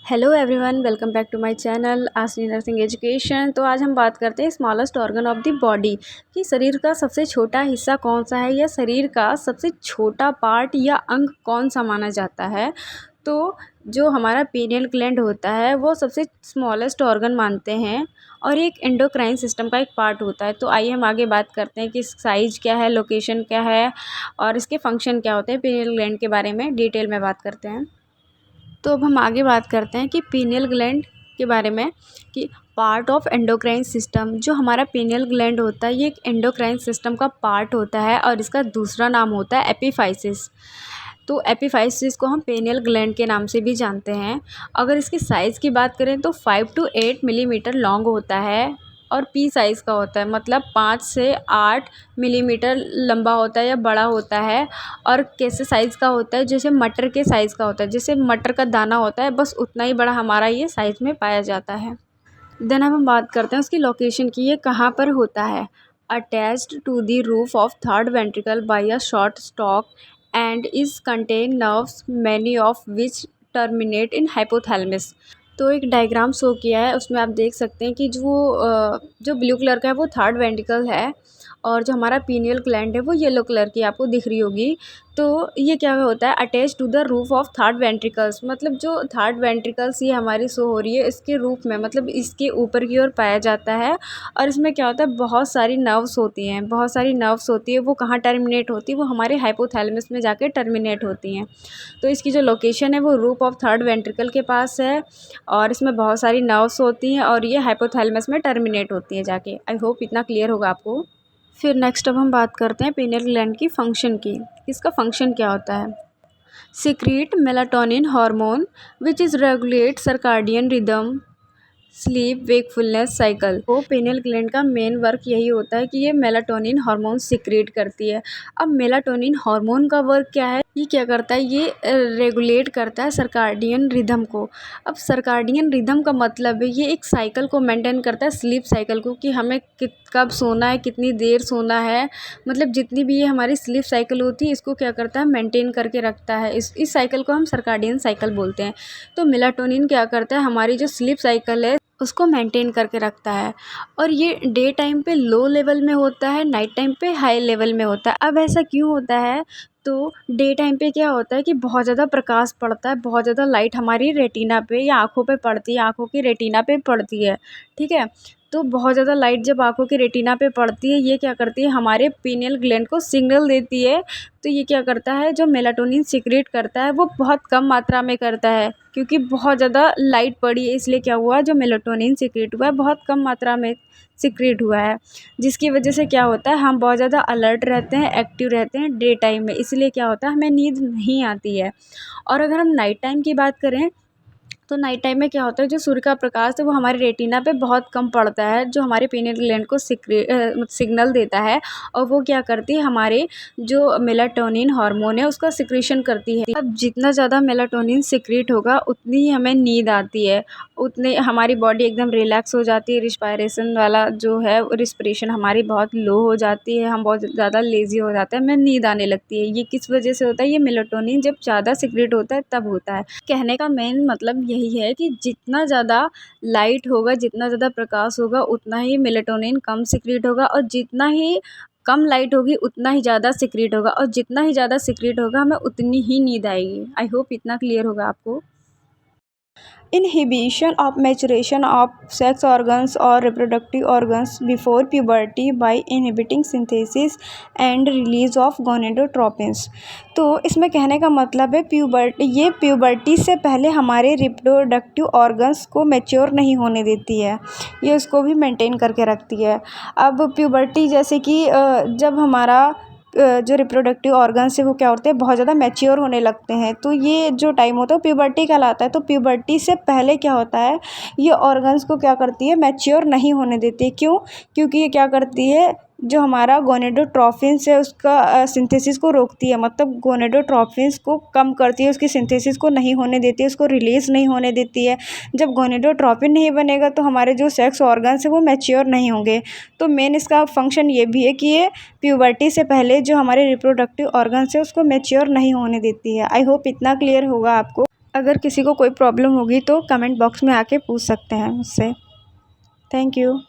Hello everyone, welcome back to my channel Asani nursing education. तो आज हम बात करते हैं smallest organ of the body कि शरीर का सबसे छोटा हिस्सा कौन सा है या शरीर का सबसे छोटा पार्ट या अंग कौन सा माना जाता है। तो जो हमारा पीनियल ग्लैंड होता है वो सबसे स्मॉलेस्ट ऑर्गन मानते हैं और एक एंडोक्राइन सिस्टम का एक पार्ट होता है। तो आइए हम आगे बात करते हैं कि साइज़ क्या है, लोकेशन क्या है और इसके फंक्शन क्या होते हैं। पीनियल ग्लैंड के बारे में डिटेल में बात करते हैं। तो अब हम आगे बात करते हैं कि पीनियल ग्लैंड के बारे में कि पार्ट ऑफ एंडोक्राइन सिस्टम। जो हमारा पीनियल ग्लैंड होता है ये एक एंडोक्राइन सिस्टम का पार्ट होता है और इसका दूसरा नाम होता है एपिफाइसिस। तो एपिफाइसिस को हम पेनियल ग्लैंड के नाम से भी जानते हैं। अगर इसकी साइज़ की बात करें तो 5 to 8 मिलीमीटर लॉन्ग होता है और पी साइज़ का होता है, मतलब 5 से 8 मिलीमीटर लंबा होता है या बड़ा होता है। और कैसे साइज़ का होता है, जैसे मटर के साइज़ का होता है, जैसे मटर का दाना होता है बस उतना ही बड़ा हमारा ये साइज़ में पाया जाता है। देन अब हम बात करते हैं उसकी लोकेशन की, ये कहाँ पर होता है। Attached to the roof of third ventricle by a short stock and is contain nerves many of which terminate in hypothalamus. तो एक डायग्राम शो किया है, उसमें आप देख सकते हैं कि जो ब्लू कलर का है वो थर्ड वेंट्रिकल है और जो हमारा पीनियल ग्लैंड है वो येलो कलर की आपको दिख रही होगी। तो ये क्या होता है, attach to the roof of third ventricles, मतलब जो थर्ड वेंट्रिकल्स ये हमारी शो हो रही है इसके रूफ में, मतलब इसके ऊपर की ओर पाया जाता है। और इसमें क्या होता है, बहुत सारी नर्व्स होती हैं, वो कहाँ टर्मिनेट होती है, वो हमारे हाइपोथैलेमस में जाके टर्मिनेट होती हैं। तो इसकी जो लोकेशन है वो रूफ ऑफ थर्ड वेंट्रिकल के पास है और इसमें बहुत सारी नर्व्स होती हैं और ये हाइपोथैलेमस में टर्मिनेट होती हैं जाके। आई होप इतना क्लियर होगा आपको। फिर नेक्स्ट अब हम बात करते हैं पीनियल ग्लैंड की फ़ंक्शन की। इसका फंक्शन क्या होता है। Secrete melatonin hormone which is regulate circadian rhythm sleep wakefulness cycle. तो पीनियल ग्लैंड का मेन वर्क यही होता है कि ये मेलाटोनिन हार्मोन सिक्रेट करती है। अब मेलाटोनिन हार्मोन का वर्क क्या है, ये क्या करता है, ये रेगुलेट करता है सर्काडियन रिदम को। अब सर्काडियन रिदम का मतलब है ये एक साइकिल को मेंटेन करता है, स्लीप साइकिल को, कि हमें कब सोना है, कितनी देर सोना है, मतलब जितनी भी ये हमारी स्लीप साइकिल होती है इसको क्या करता है, मेंटेन करके रखता है। इस साइकिल को हम सर्काडियन साइकिल बोलते हैं। तो मेलाटोनिन क्या करता है, हमारी जो स्लीप साइकिल है उसको मेंटेन करके रखता है और ये डे टाइम पे लो लेवल में होता है, नाइट टाइम पे हाई लेवल में होता है। अब ऐसा क्यों होता है, तो डे टाइम पे क्या होता है कि बहुत ज़्यादा प्रकाश पड़ता है, बहुत ज़्यादा लाइट हमारी रेटिना पे या आँखों पे पड़ती है, आँखों की रेटिना पे पड़ती है, ठीक है। तो बहुत ज़्यादा लाइट जब आँखों की रेटिना पे पड़ती है ये क्या करती है, हमारे पीनियल ग्लैंड को सिग्नल देती है। तो ये क्या करता है, जो मेलाटोनिन सिक्रेट करता है वो बहुत कम मात्रा में करता है, क्योंकि बहुत ज़्यादा लाइट पड़ी है इसलिए क्या हुआ, जो मेलाटोनिन सिक्रेट हुआ है बहुत कम मात्रा में सिक्रेट हुआ है, जिसकी वजह से क्या होता है, हम बहुत ज़्यादा अलर्ट रहते हैं, एक्टिव रहते हैं डे टाइम में, इसलिए क्या होता है हमें नींद नहीं आती है। और अगर हम नाइट टाइम की बात करें तो नाइट टाइम में क्या होता है, जो सूर्य का प्रकाश है वो हमारे रेटिना पे बहुत कम पड़ता है, जो हमारे पीनियल ग्लैंड को सिग्नल देता है और वो क्या करती है, हमारे जो मेलाटोनिन हार्मोन है उसका सिक्रेशन करती है। अब जितना ज़्यादा मेलाटोनिन सिक्रेट होगा उतनी ही हमें नींद आती है, उतने हमारी बॉडी एकदम रिलैक्स हो जाती है, रिस्पायरेशन वाला जो है रिस्पिरेशन हमारी बहुत लो हो जाती है, हम बहुत ज़्यादा लेज़ी हो जाते हैं, हमें नींद आने लगती है। ये किस वजह से होता है, ये मेलाटोनिन जब ज़्यादा सिक्रेट होता है तब होता है। कहने का मेन मतलब यही है कि जितना ज़्यादा लाइट होगा, जितना ज़्यादा प्रकाश होगा उतना ही मेलाटोनिन कम सिक्रेट होगा और जितना ही कम लाइट होगी उतना ही ज़्यादा सिक्रेट होगा और जितना ही ज़्यादा सिक्रेट होगा हमें उतनी ही नींद आएगी। आई होप इतना क्लियर होगा आपको। Inhibition of maturation of sex organs or reproductive organs before puberty by inhibiting synthesis and release of gonadotropins। तो इसमें कहने का मतलब है प्यूबर्टी से पहले हमारे रिप्रोडक्टिव ऑर्गन्स को मैच्योर नहीं होने देती है, ये उसको भी मेंटेन करके रखती है। अब प्यूबर्टी जैसे कि जब हमारा जो रिप्रोडक्टिव ऑर्गन्स है वो क्या होते हैं, बहुत ज़्यादा मैच्योर होने लगते हैं, तो ये जो टाइम होता है प्यूबर्टी कहलाता है। तो प्यूबर्टी से पहले क्या होता है, ये ऑर्गन्स को क्या करती है, मैच्योर नहीं होने देती। क्यों, क्योंकि ये क्या करती है, जो हमारा गोनेडोट्रोफिन्स है उसका सिंथेसिस को रोकती है, मतलब गोनेडोट्रोफिन्स को कम करती है, उसकी सिंथेसिस को नहीं होने देती है, उसको रिलीज़ नहीं होने देती है। जब गोनेडोट्रोपिन नहीं बनेगा तो हमारे जो सेक्स ऑर्गन्स है वो मैच्योर नहीं होंगे। तो मेन इसका फंक्शन ये भी है कि ये प्यूबर्टी से पहले जो हमारे रिप्रोडक्टिव ऑर्गन्स है उसको मैच्योर नहीं होने देती है। आई होप इतना क्लियर होगा आपको। अगर किसी को कोई प्रॉब्लम होगी तो कमेंट बॉक्स में आके पूछ सकते हैं मुझसे। Thank you.